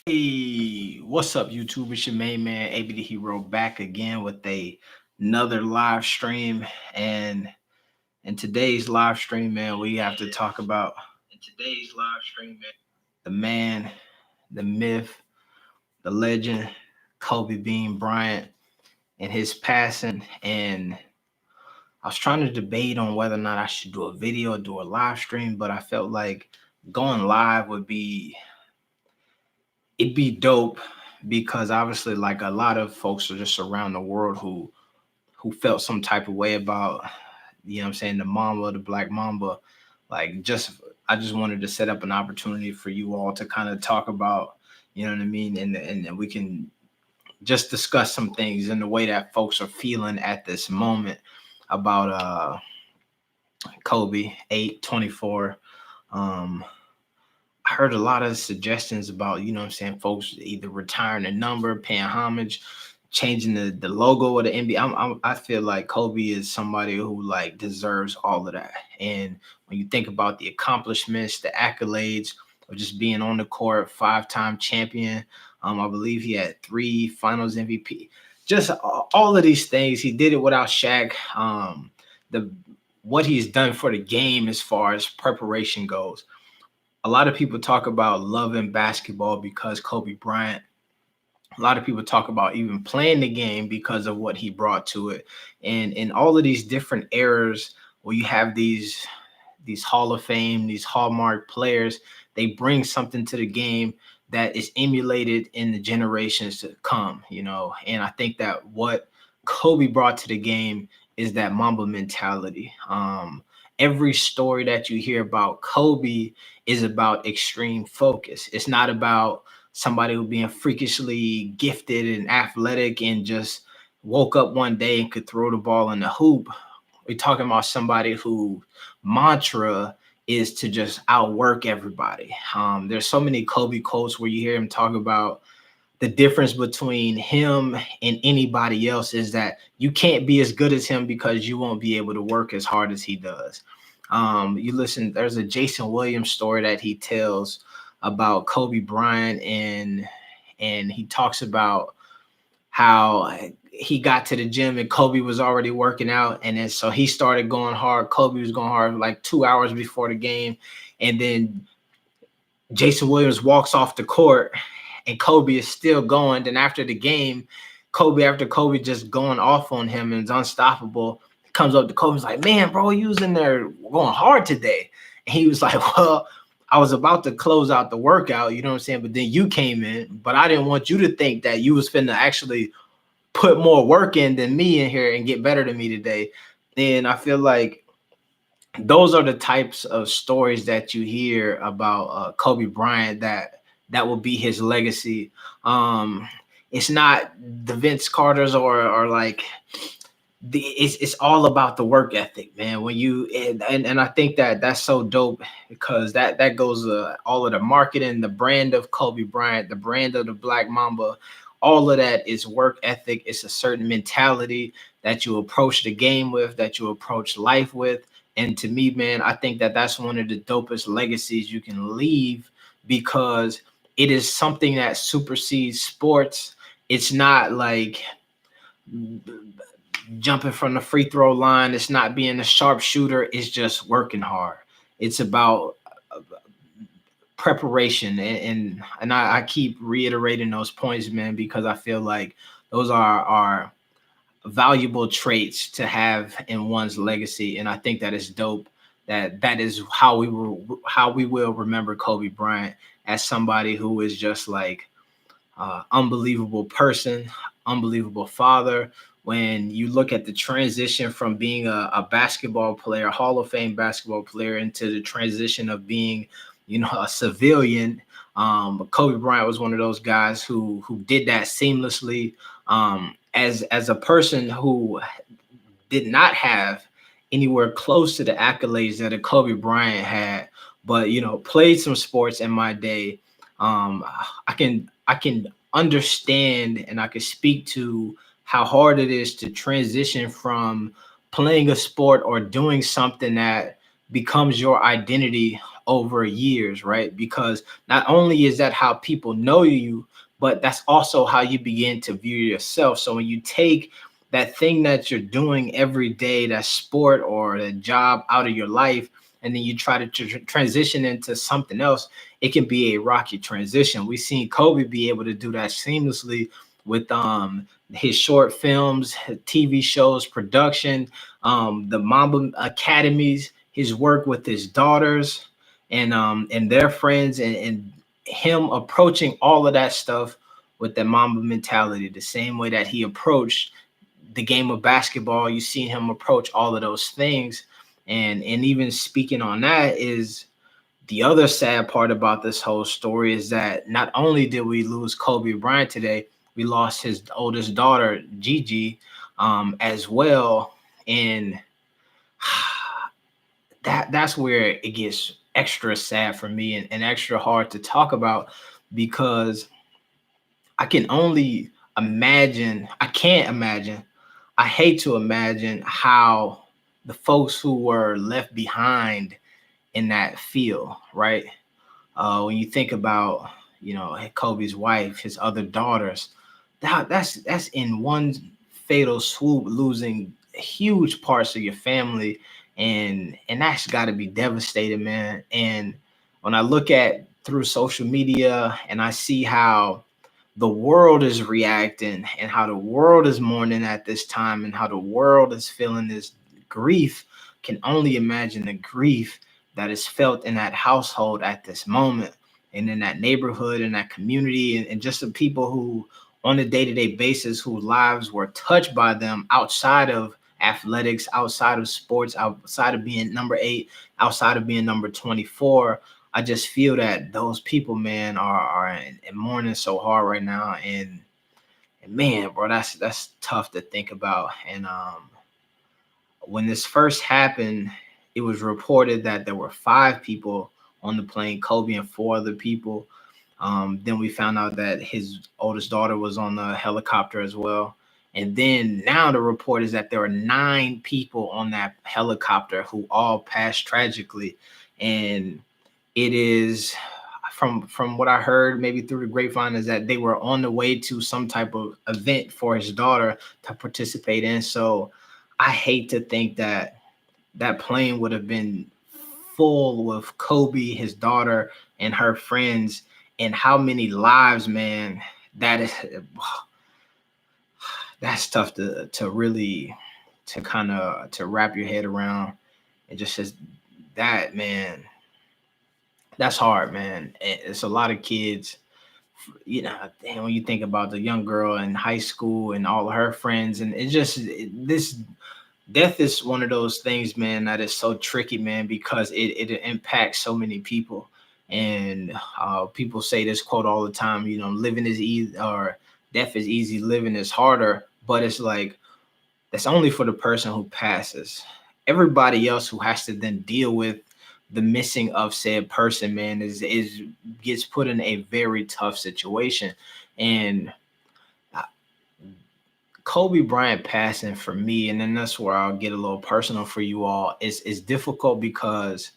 Hey, what's up, YouTube? It's your main man, AB the Hero, back again with another live stream. And in today's live stream, man, we have to talk about the man, the myth, the legend, Kobe Bean Bryant, and his passing. And I was trying to debate on whether or not I should do a video or do a live stream, but I felt like going live it'd be dope because obviously like a lot of folks are just around the world who felt some type of way about, what I'm saying, the Mamba, the Black Mamba. Like I just wanted to set up an opportunity for you all to kind of talk about, you know what I mean, and we can just discuss some things in the way that folks are feeling at this moment about Kobe 824. Um I heard a lot of suggestions about, what I'm saying, folks either retiring the number, paying homage, changing the logo of the NBA. I feel like Kobe is somebody who like deserves all of that. And when you think about the accomplishments, the accolades of just being on the court, five-time champion, I believe he had 3 Finals MVP. Just all of these things, he did it without Shaq. The what he's done for the game as far as preparation goes. A lot of people talk about loving basketball because Kobe Bryant. A lot of people talk about even playing the game because of what he brought to it. And in all of these different eras where you have these Hall of Fame, these hallmark players, they bring something to the game that is emulated in the generations to come, And I think that what Kobe brought to the game is that Mamba mentality. Every story that you hear about Kobe is about extreme focus. It's not about somebody who being freakishly gifted and athletic and just woke up one day and could throw the ball in the hoop. We're talking about somebody who mantra is to just outwork everybody. There's so many Kobe quotes where you hear him talk about the difference between him and anybody else is that you can't be as good as him because you won't be able to work as hard as he does. You listen, there's a Jason Williams story that he tells about Kobe Bryant, and he talks about how he got to the gym and Kobe was already working out, and then so he started going hard. Kobe was going hard like 2 hours before the game, and then Jason Williams walks off the court and Kobe is still going. Then after the game, after Kobe just going off on him and is unstoppable, comes up to Kobe's like, "Man, bro, you was in there going hard today." And he was like, "Well, I was about to close out the workout, you know what I'm saying? But then you came in, but I didn't want you to think that you was finna actually put more work in than me in here and get better than me today." And I feel like those are the types of stories that you hear about Kobe Bryant that will be his legacy. It's not the Vince Carters or like it's all about the work ethic, man. When you and I think that that's so dope because that goes all of the marketing, the brand of Kobe Bryant, the brand of the Black Mamba, all of that is work ethic. It's a certain mentality that you approach the game with, that you approach life with. And to me, man, I think that that's one of the dopest legacies you can leave because it is something that supersedes sports. It's not like jumping from the free throw line. It's not being a sharpshooter. It's just working hard. It's about preparation, and I keep reiterating those points, man, because I feel like those are valuable traits to have in one's legacy, and I think that is dope. That is how we will remember Kobe Bryant as somebody who is just like unbelievable person, unbelievable father. When you look at the transition from being a basketball player, Hall of Fame basketball player, into the transition of being, a civilian, Kobe Bryant was one of those guys who did that seamlessly. As a person who did not have anywhere close to the accolades that a Kobe Bryant had, but played some sports in my day. I can understand and I can speak to how hard it is to transition from playing a sport or doing something that becomes your identity over years, right? Because not only is that how people know you, but that's also how you begin to view yourself. So when you take that thing that you're doing every day, that sport or the job, out of your life, and then you try to transition into something else, it can be a rocky transition. We've seen Kobe be able to do that seamlessly with his short films, TV shows, production, the Mamba Academies, his work with his daughters and their friends, and him approaching all of that stuff with the Mamba mentality, the same way that he approached the game of basketball. You see him approach all of those things. And even speaking on that is the other sad part about this whole story is that not only did we lose Kobe Bryant today, we lost his oldest daughter, Gigi, as well. And that's where it gets extra sad for me, and extra hard to talk about, because I can only imagine, I can't imagine, I hate to imagine how the folks who were left behind in that field, right? When you think about, Kobe's wife, his other daughters, that's in one fatal swoop, losing huge parts of your family, and that's got to be devastating, man. And when I look at through social media and I see how the world is reacting and how the world is mourning at this time and how the world is feeling this grief, can only imagine the grief that is felt in that household at this moment, and in that neighborhood and that community, and just the people who on a day-to-day basis whose lives were touched by them outside of athletics, outside of sports, outside of being number 8, outside of being number 24. I just feel that those people, man, are in mourning so hard right now, and man, bro, that's tough to think about. And when this first happened, it was reported that there were 5 people on the plane, Kobe and 4 other people. Then we found out that his oldest daughter was on the helicopter as well. And then now the report is that there are 9 people on that helicopter who all passed tragically. And it is, from what I heard, maybe through the grapevine, is that they were on the way to some type of event for his daughter to participate in. So I hate to think that that plane would have been full with Kobe, his daughter, and her friends, and how many lives, man. That is, that's tough to really, to kind of to wrap your head around. It just says that, man. That's hard, man. It's a lot of kids, and when you think about the young girl in high school and all of her friends, and this death is one of those things, man, that is so tricky, man, because it impacts so many people. And people say this quote all the time, living is easy, or death is easy, living is harder. But it's like, that's only for the person who passes. Everybody else who has to then deal with the missing of said person, man, is gets put in a very tough situation. And Kobe Bryant passing for me, and then that's where I'll get a little personal for you all, is difficult, because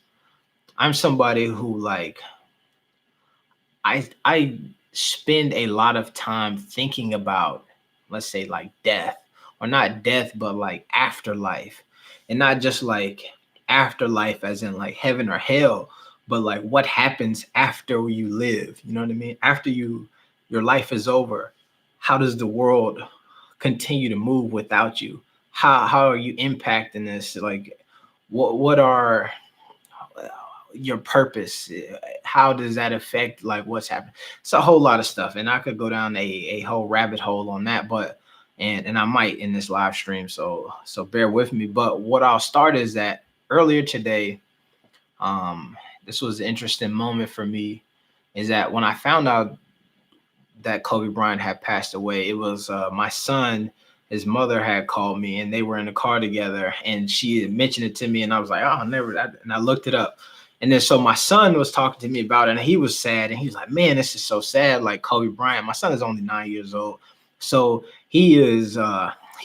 I'm somebody who, like, I spend a lot of time thinking about, let's say, like death, or not death, but like afterlife, and not just like afterlife as in like heaven or hell, but like what happens after you live. You know what I mean? After your life is over, how does the world continue to move without you? How are you impacting this? Like, what are your purpose? How does that affect like what's happening? It's a whole lot of stuff, and I could go down a whole rabbit hole on that, but and I might in this live stream, so bear with me. But what I'll start is that earlier today, this was an interesting moment for me, is that when I found out that Kobe Bryant had passed away, it was my son. His mother had called me, and they were in the car together, and she had mentioned it to me, and I was like, "Oh, never." And I looked it up, and then so my son was talking to me about it, and he was sad, and he was like, "Man, this is so sad." Like Kobe Bryant, my son is only 9 years old, so he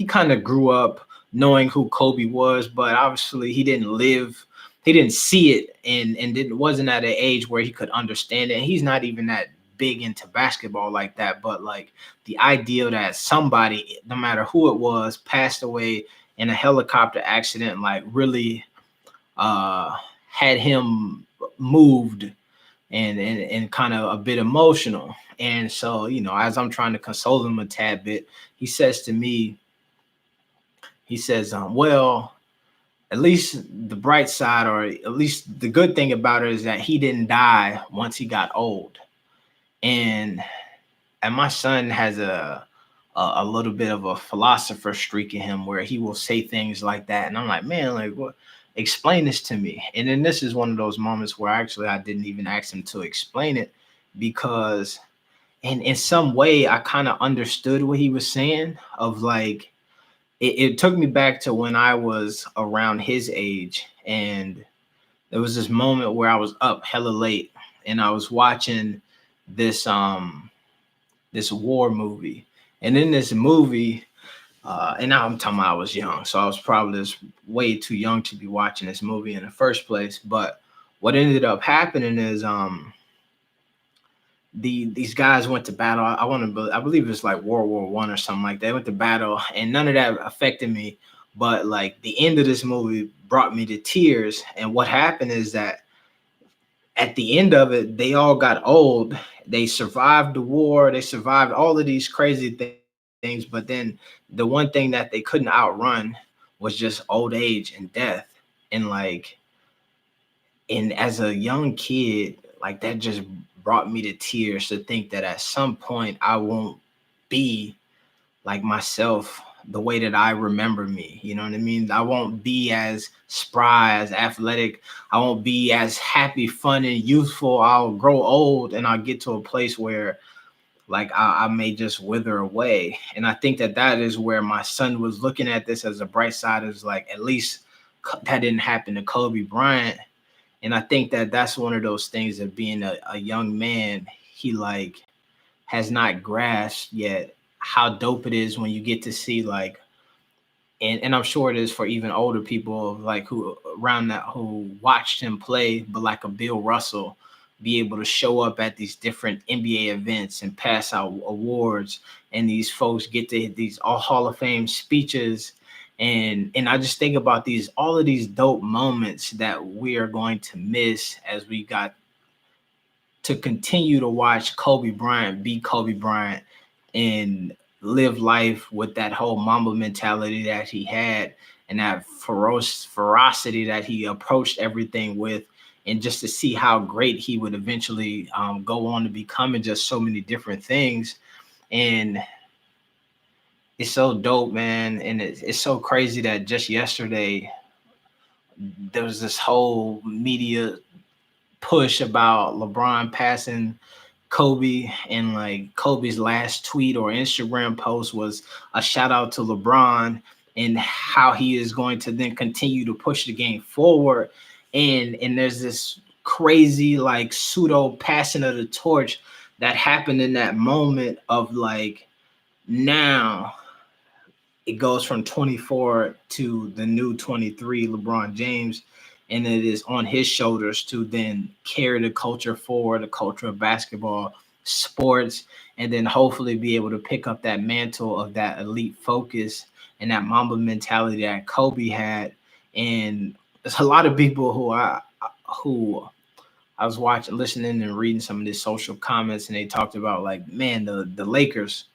kind of grew up knowing who Kobe was, but obviously he didn't live he didn't see it, and didn't wasn't at an age where he could understand it. And he's not even that big into basketball like that, but like the idea that somebody, no matter who it was, passed away in a helicopter accident, like really uh had him moved and kind of a bit emotional. And so, as I'm trying to console him a tad bit, he says to me, he says, well, at least the bright side, or at least the good thing about it, is that he didn't die once he got old. And my son has a little bit of a philosopher streak in him, where he will say things like that, and I'm like, man, like, what? Explain this to me. And then this is one of those moments where actually I didn't even ask him to explain it, because in some way I kind of understood what he was saying. Of like, it took me back to when I was around his age, and there was this moment where I was up hella late, and I was watching this this war movie. And in this movie, and now I'm talking about I was young, so I was probably just way too young to be watching this movie in the first place. But what ended up happening is these guys went to battle. I believe it's like World War I or something like that. They went to battle, and none of that affected me. But like the end of this movie brought me to tears. And what happened is that at the end of it, they all got old. They survived the war. They survived all of these crazy things. But then the one thing that they couldn't outrun was just old age and death. And like, and as a young kid, like that just brought me to tears, to think that at some point I won't be like myself the way that I remember me. You know what I mean? I won't be as spry, as athletic. I won't be as happy, fun, and youthful. I'll grow old, and I'll get to a place where like I may just wither away. And I think that that is where my son was looking at this as a bright side, is like, at least that didn't happen to Kobe Bryant. And I think that that's one of those things of being a young man. He like has not grasped yet how dope it is when you get to see like, and I'm sure it is for even older people of like who around that who watched him play, but like a Bill Russell be able to show up at these different NBA events and pass out awards, and these folks get to these all Hall of Fame speeches. And I just think about these all of these dope moments that we are going to miss as we got to continue to watch Kobe Bryant be Kobe Bryant and live life with that whole Mamba mentality that he had, and that ferocity that he approached everything with, and just to see how great he would eventually go on to become in just so many different things. And it's so dope, man. And it's so crazy that just yesterday there was this whole media push about LeBron passing Kobe, and like Kobe's last tweet or Instagram post was a shout out to LeBron and how he is going to then continue to push the game forward. And there's this crazy like pseudo passing of the torch that happened in that moment of like, now it goes from 24 to the new 23 LeBron James, and it is on his shoulders to then carry the culture forward, the culture of basketball, sports, and then hopefully be able to pick up that mantle of that elite focus and that Mamba mentality that Kobe had. And there's a lot of people who I was watching, listening, and reading some of these social comments, and they talked about like, man, the Lakers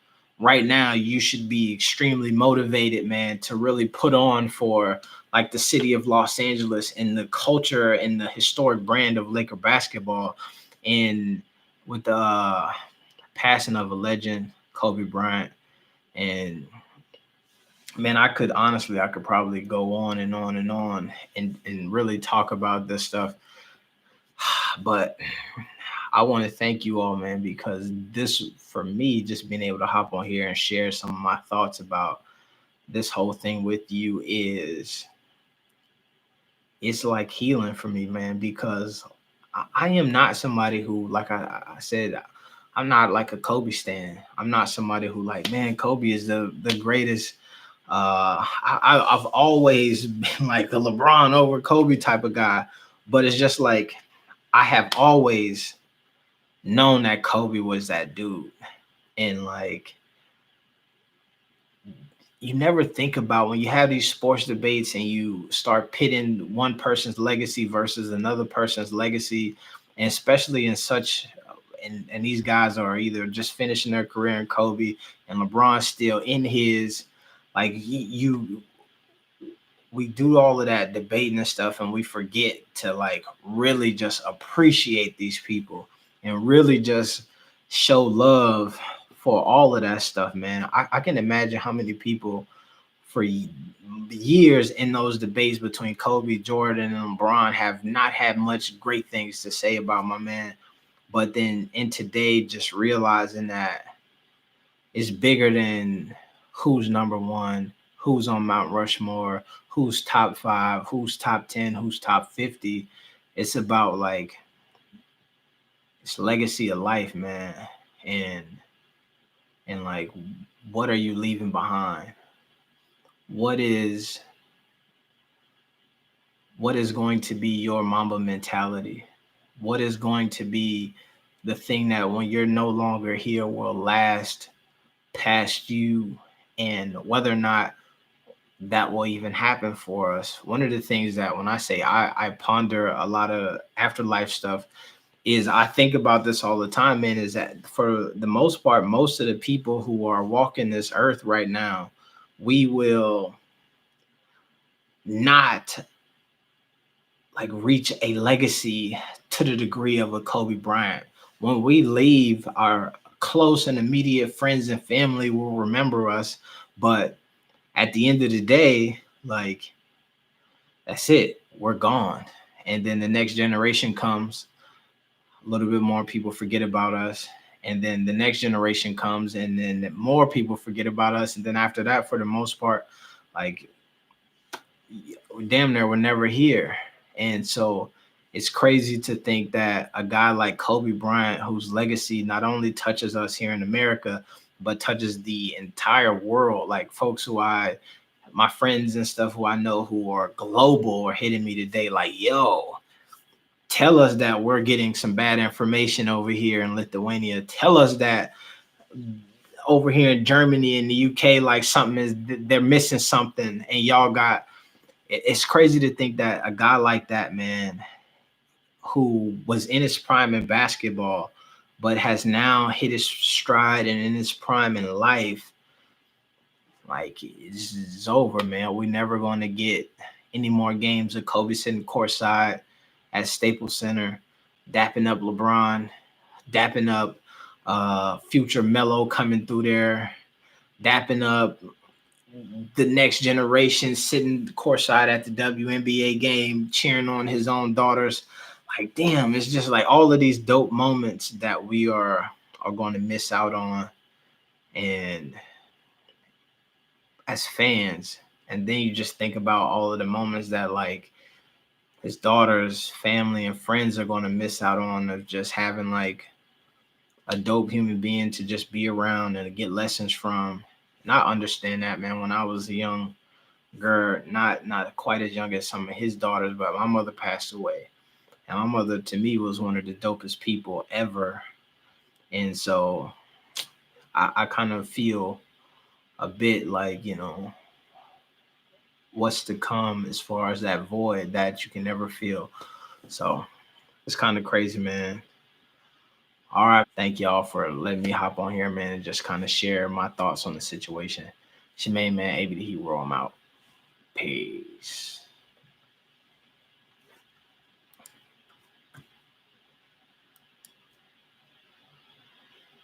right now, you should be extremely motivated, man, to really put on for like the city of Los Angeles and the culture and the historic brand of Laker basketball. And with the passing of a legend, Kobe Bryant, and man, I could probably go on and on and on and really talk about this stuff. But I want to thank you all, man, because this, for me, just being able to hop on here and share some of my thoughts about this whole thing with you is, it's like healing for me, man, because I am not somebody who, like I said, I'm not like a Kobe stan. I'm not somebody who like, man, Kobe is the greatest I've always been like a LeBron over Kobe type of guy, but it's just like I have always known that Kobe was that dude. And like you never think about when you have these sports debates and you start pitting one person's legacy versus another person's legacy, and especially in such and these guys are either just finishing their career in Kobe and LeBron still in his like you we do all of that debating and stuff and we forget to like really just appreciate these people and really just show love for all of that stuff, man. I can imagine how many people for years in those debates between Kobe, Jordan, and LeBron have not had much great things to say about my man. But then in today, just realizing that it's bigger than who's number one, who's on Mount Rushmore, who's top five, who's top 10, who's top 50. It's about like it's legacy of life, man. And and like what are you leaving behind? What is what is going to be your Mamba mentality? What is going to be the thing that when you're no longer here will last past you, and whether or not that will even happen for us. One of the things that when I say I ponder a lot of afterlife stuff is I think about this all the time, man, is that for the most part, most of the people who are walking this earth right now, we will not like reach a legacy to the degree of a Kobe Bryant. When we leave, our close and immediate friends and family will remember us, but at the end of the day, like that's it. We're gone. And then the next generation comes, a little bit more people forget about us. And then the next generation comes, and then more people forget about us. And then after that, for the most part, like damn near we're never here. And so it's crazy to think that a guy like Kobe Bryant, whose legacy not only touches us here in America, but touches the entire world, like folks who my friends and stuff who I know who are global are hitting me today, like, yo, tell us that we're getting some bad information over here in Lithuania. Tell us that over here in Germany and the UK, like something is, they're missing something. And y'all got, it's crazy to think that a guy like that, man, who was in his prime in basketball, but has now hit his stride and in his prime in life, like it's over, man. We're never going to get any more games of Kobe sitting courtside at Staples Center, dapping up LeBron, dapping up future Melo coming through there, dapping up the next generation sitting courtside at the WNBA game, cheering on his own daughters. Like, damn, it's just like all of these dope moments that we are going to miss out on. And as fans, and then you just think about all of the moments that like his daughters, family, and friends are going to miss out on of just having like a dope human being to just be around and get lessons from. And I understand that, man. When I was a young girl, not quite as young as some of his daughters, but my mother passed away. And my mother to me was one of the dopest people ever. And so I kind of feel a bit like, what's to come as far as that void that you can never feel. So it's kind of crazy, man. All right. Thank y'all for letting me hop on here, man, and just kind of share my thoughts on the situation. It's your main man, AB the Hero. I'm out. Peace.